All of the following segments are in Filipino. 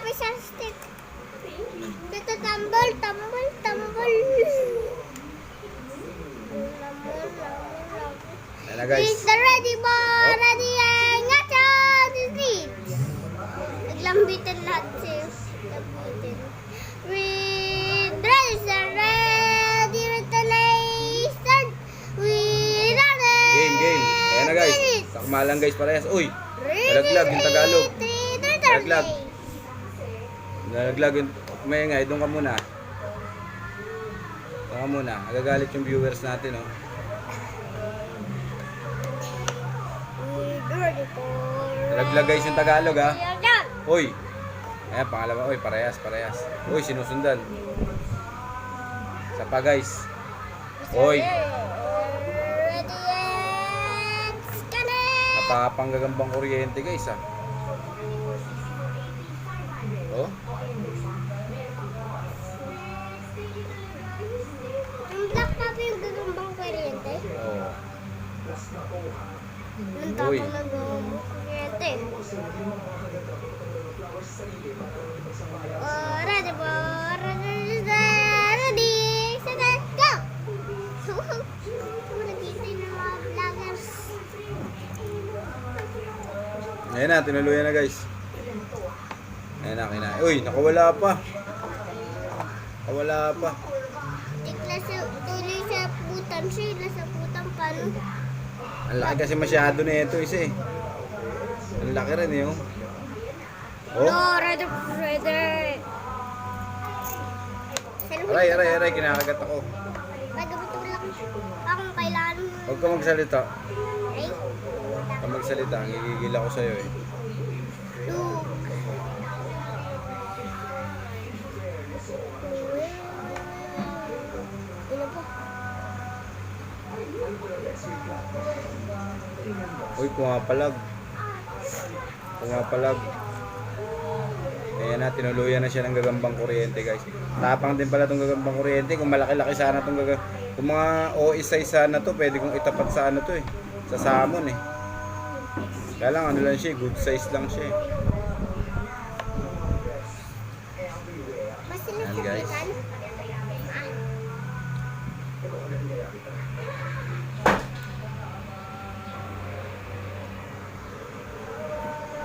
isang stick. Dito, tumble, tumble, tumble. Ayan na guys. Is the ready boy, ready and action, sleep. Naglambitin lahat siya. Naglambitin. Ready, ready, with the nation. We run it. Game. Ayan na guys. Sakma lang guys parehas. Uy, nalaglag yung Tagalog. Nalaglag. Nalaglag yung maingay. Doon ka muna. Doon ka muna. Nagagalit yung viewers natin, oh. Nalaglag guys yung Tagalog, ha. Uy. Ayan, pangalawa. Uy, parehas. Uy, sinusundan. Isa pa guys. Uy. Napapanggagambang kuryente guys, ha. Oh. Ang black pa ba yung gagambang kuryente? Oh. Ang tapo Uy. na gagambang kuryente. Ready po, ready, set, go! Nakita yung mga vloggers. Ayan na, tinuluyan na guys. Ayan na, kinain. Uy, nakawala pa. Nakawala pa. Tikla sa tuloy sa putang siya, nasa putang pano. Ang laki kasi masyado na ito isa eh. Ang laki rin eh, oh. Oh. No, ready. Aray, kinakagat ako. Pagabot lang. Akong kailangan mo. Huwag ka magsalita. Ay, Huwag ka magsalita, ngigigil ako sa'yo eh. look. Ano po? Uy, pumapalag. Ayan na, tinuluyan na siya ng gagambang kuryente guys. Tapang din pala itong gagambang kuryente. Kung malaki-laki sana itong kung mga OS size sana to, pwede kong itapat sa ano to eh. Sa salmon eh. Kaya lang ano lang siya, good size lang siya eh. Mas Ayan, guys. sinasabitan?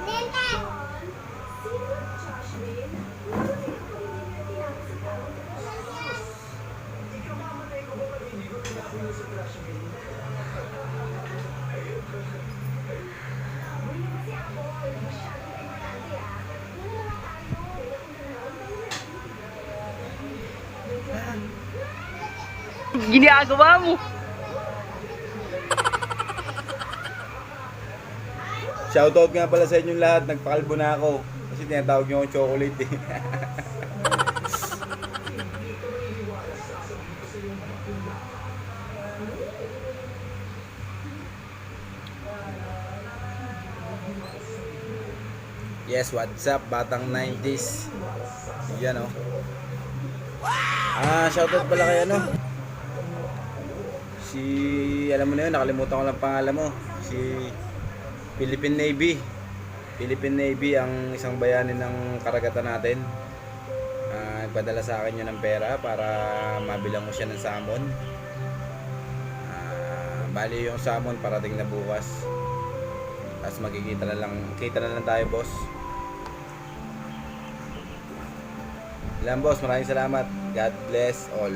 Nente! Ginagawa mo. Shoutout nga pala sa inyong lahat, nagpakalbo na ako. Kasi tinatawag niyo akong chocolate eh. Yes, what's up, batang 90s. Yan oh. Shoutout pala kay ano. Alam mo na yun, nakalimutan ko lang pangalan mo. Si Philippine Navy. Philippine Navy ang isang bayani ng karagatan natin. Nagpadala sa akin yun ng pera para mabilang ko siya ng salmon. Bali yung salmon parating na bukas. Tapos kita na lang tayo boss. Ilan boss, maraming salamat. God bless all.